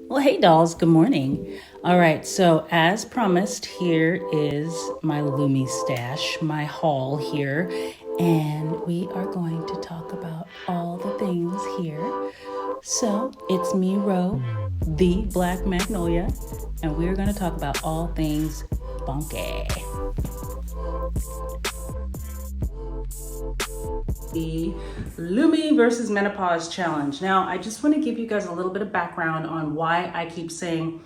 Well, hey dolls, good morning. All right, so as promised, here is my Lume stash, my haul here, and we are going to talk about all the things here. So it's me, Ro, the Black Magnolia, and we're going to talk about all things funky. The Lume versus Menopause Challenge. Now, I just want to give you guys a little bit of background on why I keep saying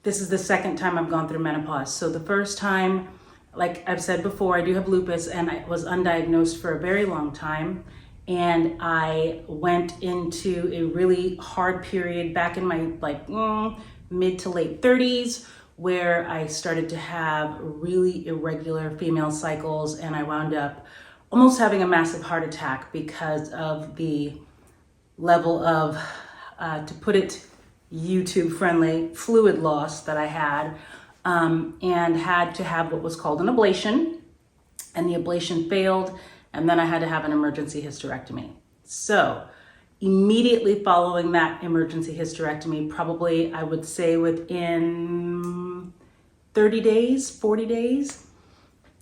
this is the second time I've gone through menopause. So the first time, like I've said before, I do have lupus and I was undiagnosed for a very long time. And I went into a really hard period back in my mid to late 30s where I started to have really irregular female cycles, and I wound up almost having a massive heart attack because of the level of, to put it YouTube friendly, fluid loss that I had, and had to have what was called an ablation, and the ablation failed, and then I had to have an emergency hysterectomy. So immediately following that emergency hysterectomy, probably I would say within 30 days, 40 days,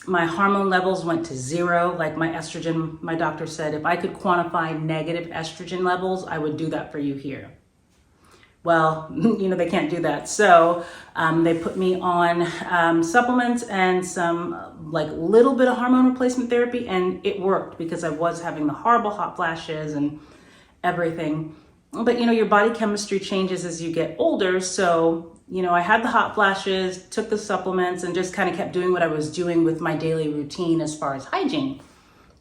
my hormone levels went to zero. Like my estrogen, my doctor said, if I could quantify negative estrogen levels, I would do that for you here. Well, they can't do that. So they put me on supplements and some little bit of hormone replacement therapy, and it worked because I was having the horrible hot flashes and everything. But your body chemistry changes as you get older. So I had the hot flashes, took the supplements, and just kind of kept doing what I was doing with my daily routine as far as hygiene.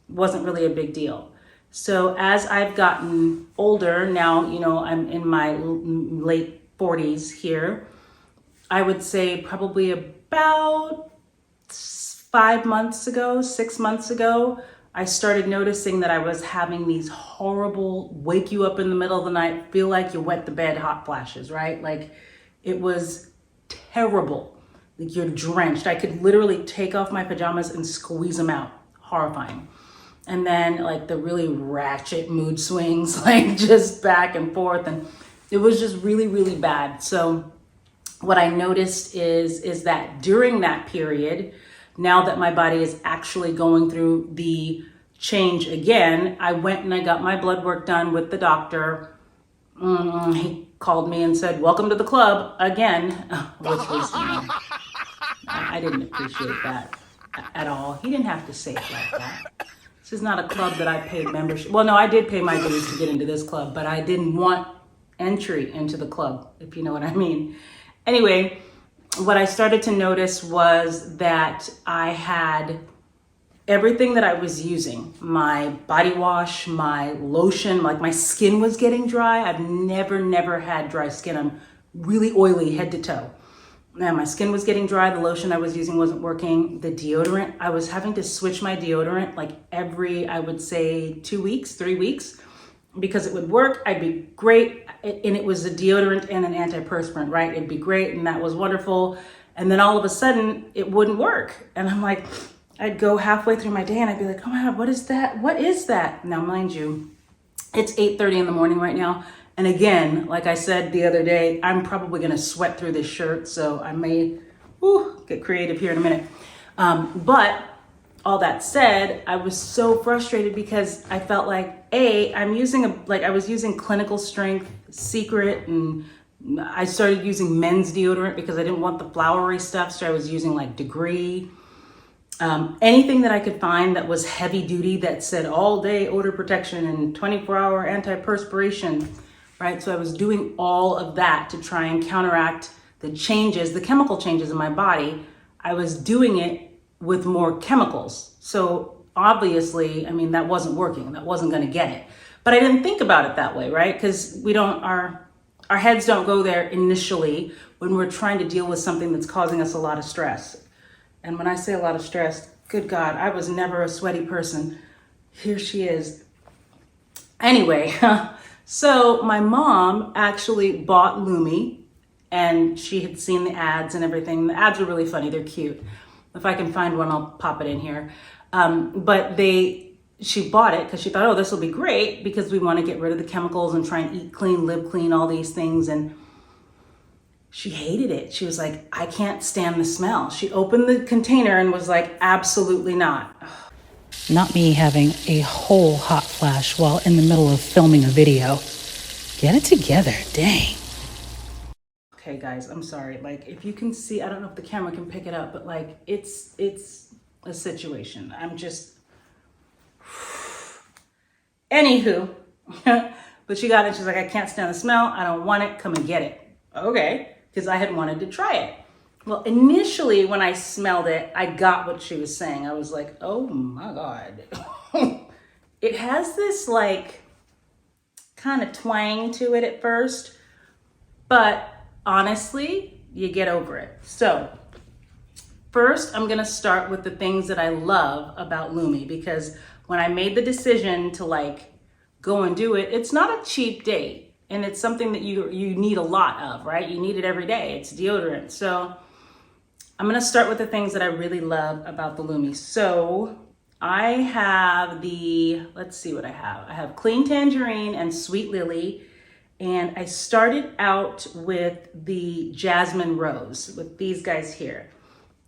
Wasn't really a big deal. So as I've gotten older, now, I'm in my late 40s here, I would say probably about 6 months ago, I started noticing that I was having these horrible, wake you up in the middle of the night, feel like you wet the bed hot flashes, right? Like it was terrible. Like you're drenched. I could literally take off my pajamas and squeeze them out. Horrifying. And then the really ratchet mood swings, just back and forth. And it was just really, really bad. So what I noticed is that during that period, now that my body is actually going through the change again, I went and I got my blood work done with the doctor. He called me and said, "Welcome to the club again," which was, I didn't appreciate that at all. He didn't have to say it like that. This is not a club that I paid membership. Well, no, I did pay my dues to get into this club, but I didn't want entry into the club, if you know what I mean. Anyway, what I started to notice was that I had everything that I was using, my body wash, my lotion, my skin was getting dry. I've never had dry skin. I'm really oily head to toe. Now my skin was getting dry. The lotion I was using wasn't working. The deodorant, I was having to switch my deodorant every, I would say 2 weeks, 3 weeks, because it would work. I'd be great. And it was a deodorant and an antiperspirant, right? It'd be great. And that was wonderful. And then all of a sudden it wouldn't work. And I'm like, I'd go halfway through my day and I'd be like, oh my God, what is that? What is that? Now, mind you, it's 8:30 in the morning right now. And again, like I said the other day, I'm probably going to sweat through this shirt. So I may get creative here in a minute. But all that said, I was so frustrated because I felt like, I was using clinical strength Secret, and I started using men's deodorant because I didn't want the flowery stuff. So I was using Degree. Anything that I could find that was heavy duty that said all day odor protection and 24-hour antiperspiration, right? So I was doing all of that to try and counteract the changes, the chemical changes in my body. I was doing it with more chemicals. So obviously, that wasn't working. That wasn't going to get it. But I didn't think about it that way, right? Because our heads don't go there initially when we're trying to deal with something that's causing us a lot of stress. And when I say a lot of stress, good God, I was never a sweaty person. Here she is. Anyway, so my mom actually bought Lume, and she had seen the ads and everything. The ads are really funny. They're cute. If I can find one, I'll pop it in here. But she bought it because she thought, oh, this will be great because we want to get rid of the chemicals and try and eat clean, live clean, all these things. And she hated it. She was like, I can't stand the smell. She opened the container and was like, absolutely not. Not me having a whole hot flash while in the middle of filming a video. Get it together, dang. Okay guys, I'm sorry. Like if you can see, I don't know if the camera can pick it up, but like it's a situation. I'm just, anywho, but she got it. She's like, I can't stand the smell. I don't want it. Come and get it. Okay, because I had wanted to try it. Well, initially when I smelled it, I got what she was saying. I was like, oh my God. It has this like kind of twang to it at first, but honestly, you get over it. So first, I'm gonna start with the things that I love about Lume, because when I made the decision to like go and do it, it's not a cheap date, and it's something that you need a lot of, right? You need it every day. It's deodorant. So I'm gonna start with the things that I really love about the Lume. So I have let's see what I have. I have Clean Tangerine and Sweet Lily. And I started out with the Jasmine Rose, with these guys here.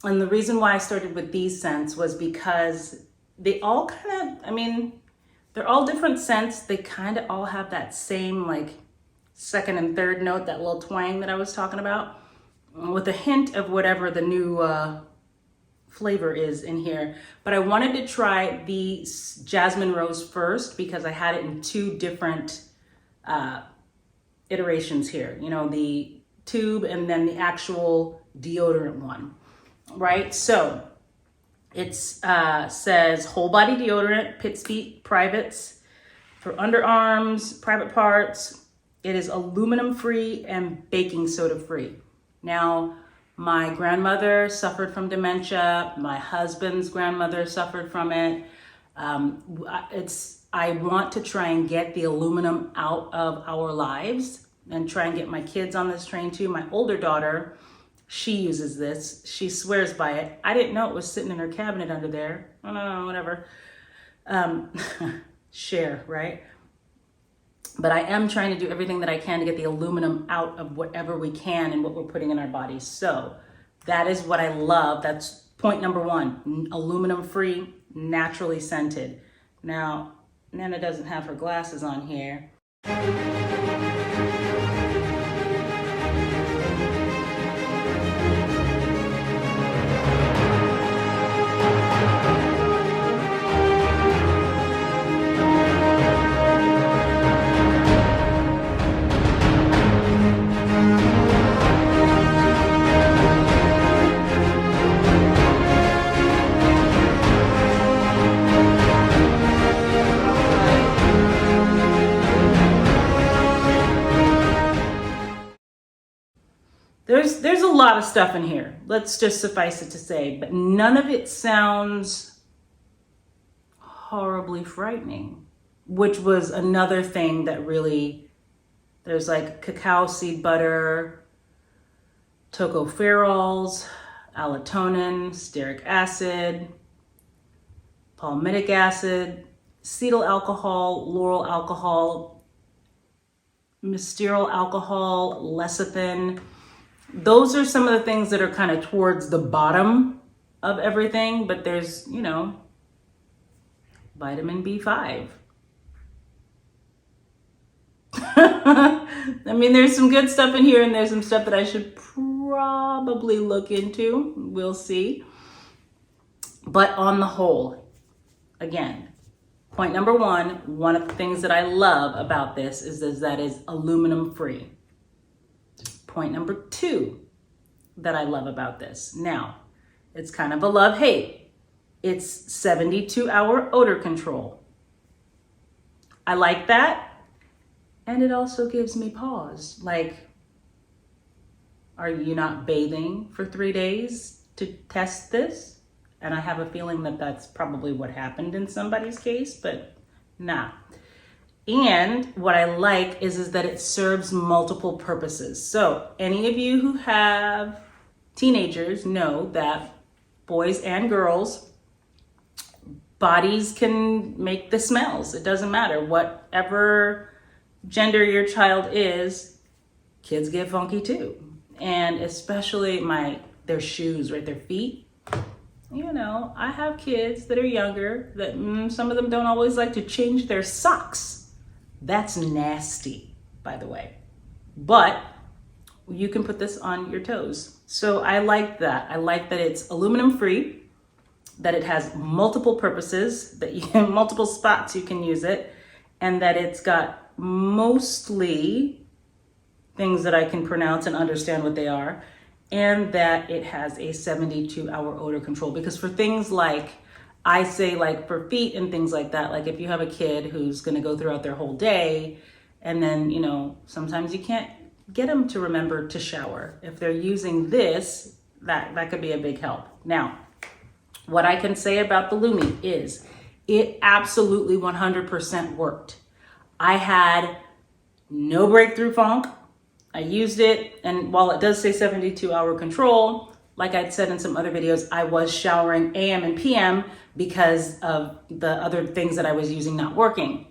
And the reason why I started with these scents was because they all kind of, I mean, they're all different scents. They kind of all have that same like second and third note, that little twang that I was talking about, with a hint of whatever the new flavor is in here. But I wanted to try the Jasmine Rose first because I had it in two different iterations here, you know, the tube and then the actual deodorant one, right? So it says whole body deodorant, Pitts Feet Privates for underarms, private parts. It is aluminum free and baking soda free. Now, my grandmother suffered from dementia. My husband's grandmother suffered from it. I want to try and get the aluminum out of our lives and try and get my kids on this train too. My older daughter, she uses this. She swears by it. I didn't know it was sitting in her cabinet under there. Oh, no, whatever. Share, right? But I am trying to do everything that I can to get the aluminum out of whatever we can and what we're putting in our bodies. So that is what I love. That's point number one, aluminum free, naturally scented. Now, Nana doesn't have her glasses on here. There's a lot of stuff in here. Let's just suffice it to say, but none of it sounds horribly frightening, which was another thing that really, there's like cacao seed butter, tocopherols, allotonin, stearic acid, palmitic acid, cetyl alcohol, lauryl alcohol, mysteryl alcohol, lecithin. Those are some of the things that are kind of towards the bottom of everything, but there's, you know, vitamin B5. I mean, there's some good stuff in here and there's some stuff that I should probably look into. We'll see. But on the whole, again, point number one of the things that I love about this is that it's aluminum free. Point number two that I love about this. Now, it's kind of a love-hate. It's 72-hour odor control. I like that. And it also gives me pause. Like, are you not bathing for 3 days to test this? And I have a feeling that that's probably what happened in somebody's case, but nah. And what I like is that it serves multiple purposes. So any of you who have teenagers know that boys and girls, bodies can make the smells. It doesn't matter. Whatever gender your child is, kids get funky too. And especially their shoes, right? Their feet. You know, I have kids that are younger that some of them don't always like to change their socks. That's nasty, by the way. But you can put this on your toes. So I like that. I like that it's aluminum free, that it has multiple purposes, that multiple spots you can use it, and that it's got mostly things that I can pronounce and understand what they are, and that it has a 72-hour odor control. Because for things like, I say like for feet and things like that, like if you have a kid who's gonna go throughout their whole day, and then, you know, sometimes you can't get them to remember to shower. If they're using this, that could be a big help. Now, what I can say about the Lume is it absolutely 100% worked. I had no breakthrough funk. I used it, and while it does say 72-hour control, like I'd said in some other videos, I was showering AM and PM because of the other things that I was using not working.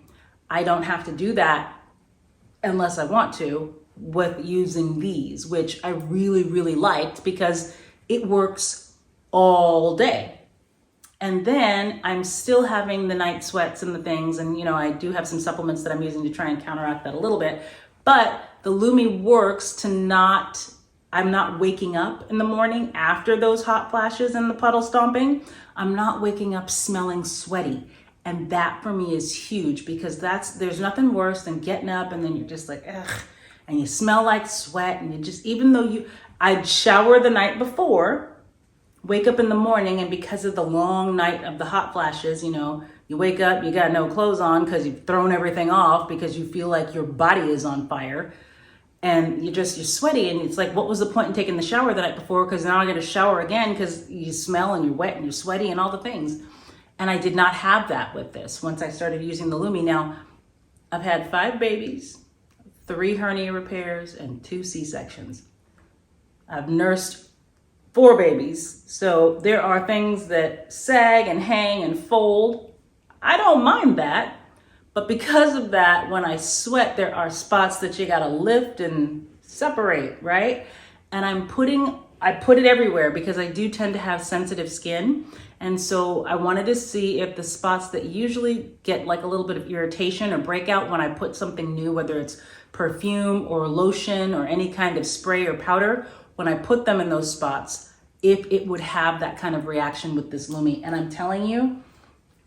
I don't have to do that unless I want to with using these, which I really, really liked because it works all day. And then I'm still having the night sweats and the things, and you know, I do have some supplements that I'm using to try and counteract that a little bit, but the Lume works to I'm not waking up in the morning after those hot flashes and the puddle stomping. I'm not waking up smelling sweaty. And that for me is huge because there's nothing worse than getting up and then you're just like, ugh, and you smell like sweat, and you just, even though I'd shower the night before, wake up in the morning, and because of the long night of the hot flashes, you know, you wake up, you got no clothes on because you've thrown everything off because you feel like your body is on fire. And you're sweaty, and it's like, what was the point in taking the shower the night before? Because now I got to shower again because you smell and you're wet and you're sweaty and all the things. And I did not have that with this once I started using the Lume. Now, I've had 5 babies, 3 hernia repairs, and 2 C-sections. I've nursed 4 babies. So there are things that sag and hang and fold. I don't mind that. But because of that, when I sweat, there are spots that you gotta lift and separate, right? And I put it everywhere because I do tend to have sensitive skin. And so I wanted to see if the spots that usually get like a little bit of irritation or breakout when I put something new, whether it's perfume or lotion or any kind of spray or powder, when I put them in those spots, if it would have that kind of reaction with this Lume. And I'm telling you,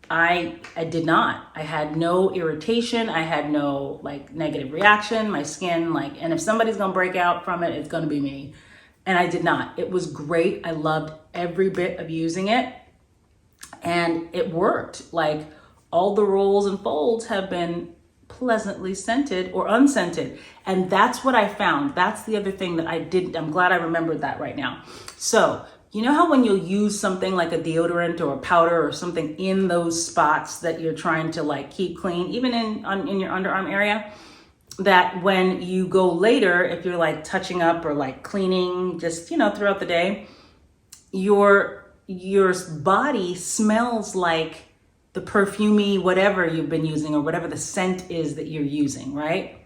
I did not. I had no irritation. I had no like negative reaction. My skin, and if somebody's gonna break out from it, it's gonna be me. And I did not. It was great. I loved every bit of using it. And it worked. Like all the rolls and folds have been pleasantly scented or unscented. And that's what I found. That's the other thing that I'm glad I remembered that right now. So, you know how when you'll use something like a deodorant or a powder or something in those spots that you're trying to like keep clean, even in your underarm area, that when you go later, if you're like touching up or like cleaning just, you know, throughout the day, your body smells like the perfumey whatever you've been using or whatever the scent is that you're using, right?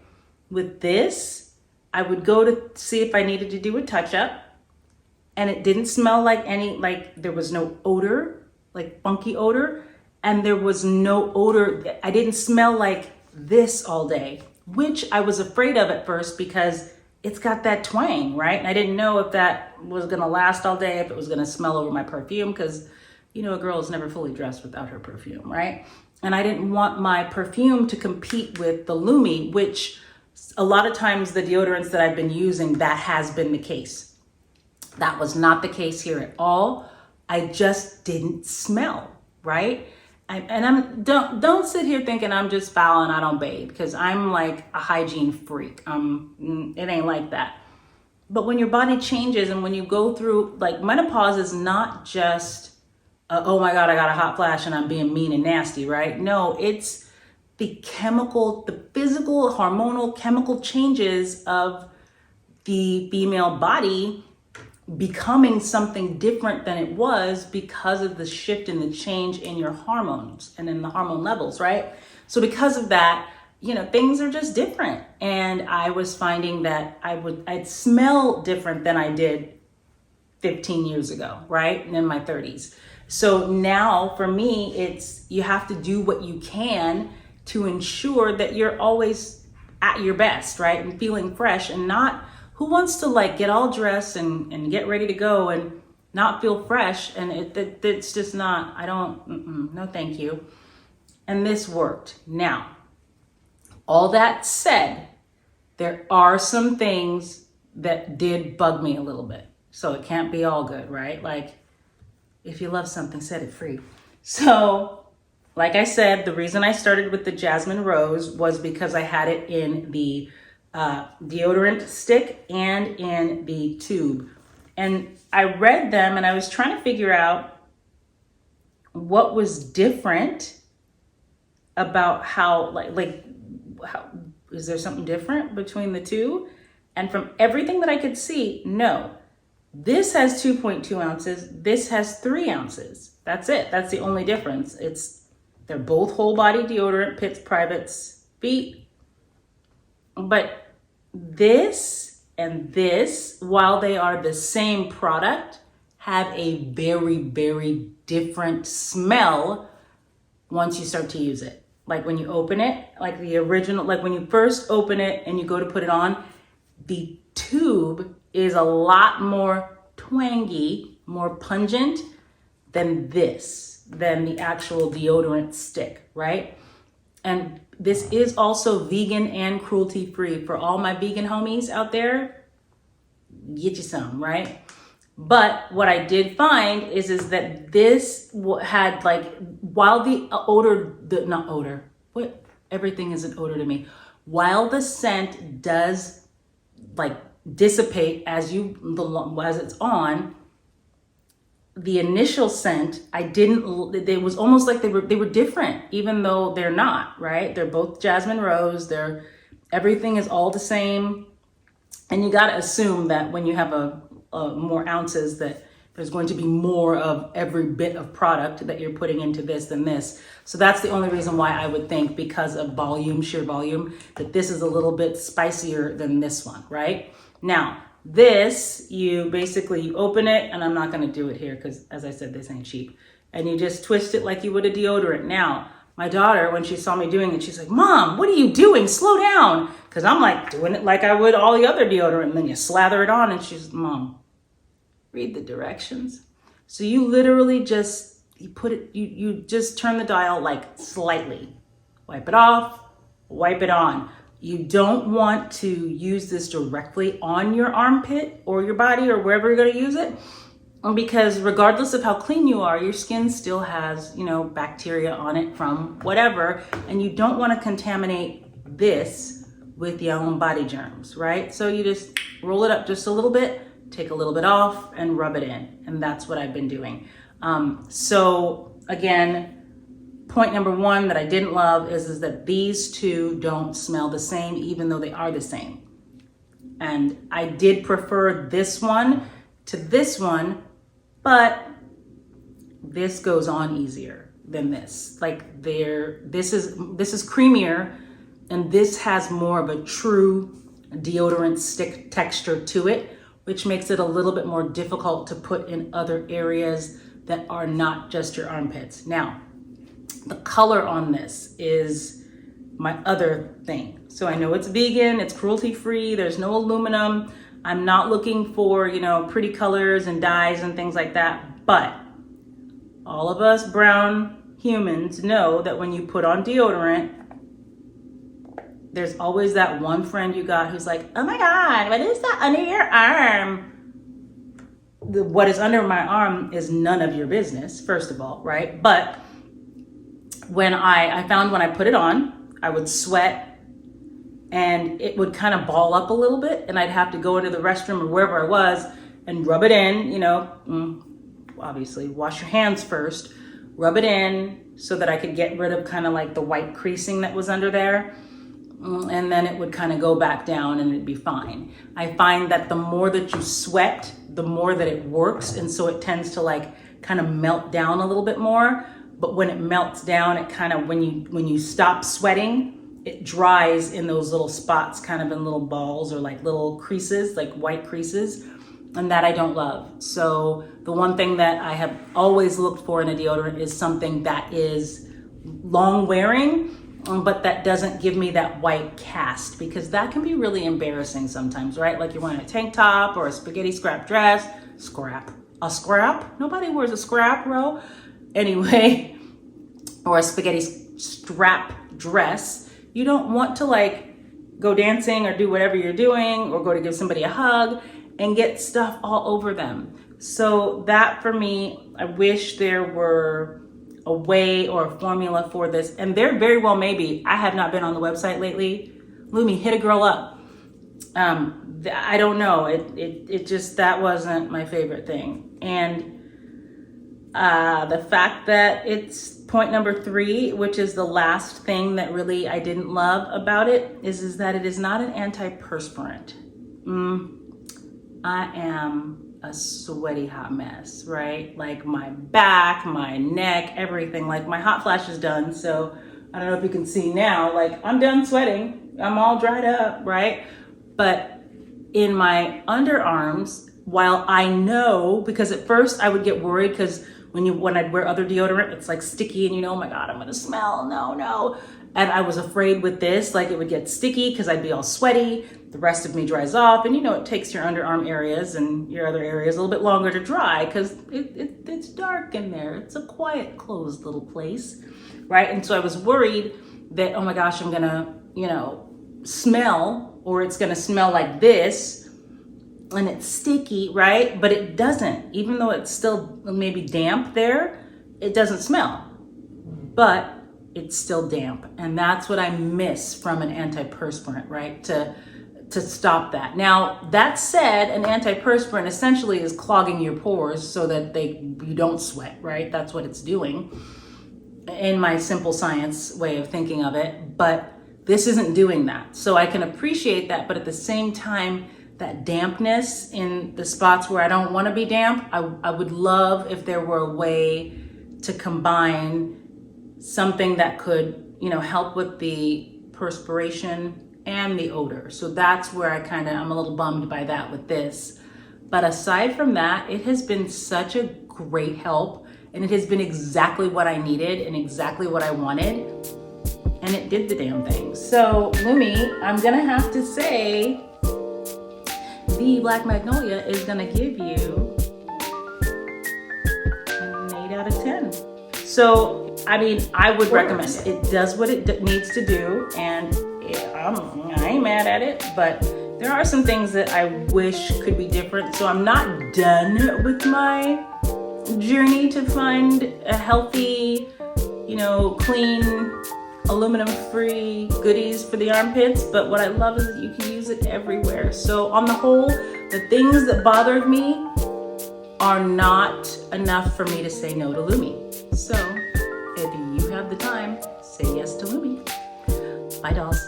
With this, I would go to see if I needed to do a touch up, and it didn't smell like there was no odor, like funky odor, and there was no odor. I didn't smell like this all day, which I was afraid of at first because it's got that twang, right? And I didn't know if that was gonna last all day, if it was gonna smell over my perfume, because you know, a girl is never fully dressed without her perfume, right? And I didn't want my perfume to compete with the Lume, which a lot of times the deodorants that I've been using, that has been the case. That was not the case here at all. I just didn't smell, right? Don't sit here thinking I'm just foul and I don't bathe, because I'm like a hygiene freak. It ain't like that. But when your body changes and when you go through, like, menopause is not just, oh my God, I got a hot flash and I'm being mean and nasty, right? No, it's the physical, hormonal, chemical changes of the female body becoming something different than it was because of the shift and the change in your hormones and in the hormone levels, right? So because of that, things are just different. And I was finding that I'd smell different than I did 15 years ago, right? And in my 30s. So now for me, it's, you have to do what you can to ensure that you're always at your best, right? And feeling fresh, and not, who wants to like get all dressed and get ready to go and not feel fresh? And it's just not, I don't, no, thank you. And this worked. Now, all that said, there are some things that did bug me a little bit. So it can't be all good, right? Like, if you love something, set it free. So, like I said, the reason I started with the Jasmine Rose was because I had it in the deodorant stick and in the tube. And I read them and I was trying to figure out what was different about how, how, is there something different between the two? And from everything that I could see, no. This has 2.2 ounces. This has 3 ounces. That's it. That's the only difference. They're both whole body deodorant, pits, privates, feet. But this and this, while they are the same product, have a very, very different smell once you start to use it. Like when you open it, like the original, like when you first open it and you go to put it on, the tube is a lot more twangy, more pungent than the actual deodorant stick, right? And this is also vegan and cruelty free. For all my vegan homies out there, get you some, right? But what I did find is that this had like, while the odor, everything is an odor to me. While the scent does like dissipate as it's on, the initial scent, it was almost like they were different, even though they're not, right? They're both Jasmine Rose. Everything is all the same. And you got to assume that when you have a more ounces, that there's going to be more of every bit of product that you're putting into this than this. So that's the only reason why I would think, because of volume, sheer volume, that this is a little bit spicier than this one, right? Now, this, you open it, and I'm not going to do it here because, as I said, this ain't cheap. And you just twist it like you would a deodorant. Now, my daughter, when she saw me doing it, she's like, Mom, what are you doing? Slow down. Because I'm like doing it like I would all the other deodorant. And then you slather it on, and she's, Mom, read the directions. So you literally just, you just turn the dial like slightly. Wipe it off, wipe it on. You don't want to use this directly on your armpit or your body or wherever you're going to use it, because regardless of how clean you are, your skin still has, bacteria on it from whatever, and you don't want to contaminate this with your own body germs, right? So you just roll it up just a little bit, take a little bit off, and rub it in, and that's what I've been doing. So again, point number one that I didn't love is that these two don't smell the same, even though they are the same. And I did prefer this one to this one, but this goes on easier than this. Like this is creamier, and this has more of a true deodorant stick texture to it, which makes it a little bit more difficult to put in other areas that are not just your armpits. Now, the color on this is my other thing. So I know it's vegan, it's cruelty free, there's no aluminum. I'm not looking for, pretty colors and dyes and things like that. But all of us brown humans know that when you put on deodorant, there's always that one friend you got who's like, oh my God, what is that under your arm? What is under my arm is none of your business, first of all, right? But when I found when I put it on, I would sweat and it would kind of ball up a little bit, and I'd have to go into the restroom or wherever I was and rub it in, obviously wash your hands first, rub it in so that I could get rid of kind of like the white creasing that was under there. And then it would kind of go back down and it'd be fine. I find that the more that you sweat, the more that it works. And so it tends to like kind of melt down a little bit more. But when it melts down, it kind of, when you stop sweating, it dries in those little spots, kind of in little balls or like little creases, like white creases, and that I don't love. So the one thing that I have always looked for in a deodorant is something that is long wearing, but that doesn't give me that white cast, because that can be really embarrassing sometimes, right? Like you're wearing a tank top or a spaghetti scrap dress, a scrap? Nobody wears a scrap, bro. Anyway, or a spaghetti strap dress. You don't want to like go dancing or do whatever you're doing or go to give somebody a hug and get stuff all over them. So that for me, I wish there were a way or a formula for this, and there very well may be. I have not been on the website lately. Lume, hit a girl up. I don't know. It just, that wasn't my favorite thing. And the fact that it's point number 3, which is the last thing that really I didn't love about it, is that it is not an antiperspirant. I am a sweaty hot mess, right? Like my back, my neck, everything. Like my hot flash is done. So I don't know if you can see now, like I'm done sweating. I'm all dried up, right? But in my underarms, while I know, because at first I would get worried because when I'd wear other deodorant, it's like sticky and oh my God, I'm gonna smell, no. And I was afraid with this, like it would get sticky because I'd be all sweaty. The rest of me dries off, and it takes your underarm areas and your other areas a little bit longer to dry because it's dark in there. It's a quiet, closed little place, right? And so I was worried that, oh my gosh, I'm gonna, smell, or it's gonna smell like this, and it's sticky, right? But it doesn't, even though it's still maybe damp there, it doesn't smell, but it's still damp. And that's what I miss from an antiperspirant, right? To stop that. Now, that said, an antiperspirant essentially is clogging your pores so that you don't sweat, right? That's what it's doing in my simple science way of thinking of it. But this isn't doing that. So I can appreciate that, but at the same time, that dampness in the spots where I don't want to be damp, I would love if there were a way to combine something that could, help with the perspiration and the odor. So that's where I'm a little bummed by that with this. But aside from that, it has been such a great help, and it has been exactly what I needed and exactly what I wanted. And it did the damn thing. So Lume, I'm gonna have to say the Black Magnolia is gonna give you an 8 out of 10. So, I would recommend it. It does what it needs to do, and I ain't mad at it, but there are some things that I wish could be different. So I'm not done with my journey to find a healthy, clean, aluminum-free goodies for the armpits, but what I love is that you can use it everywhere. So on the whole, the things that bothered me are not enough for me to say no to Lume. So if you have the time, say yes to Lume. Bye, dolls.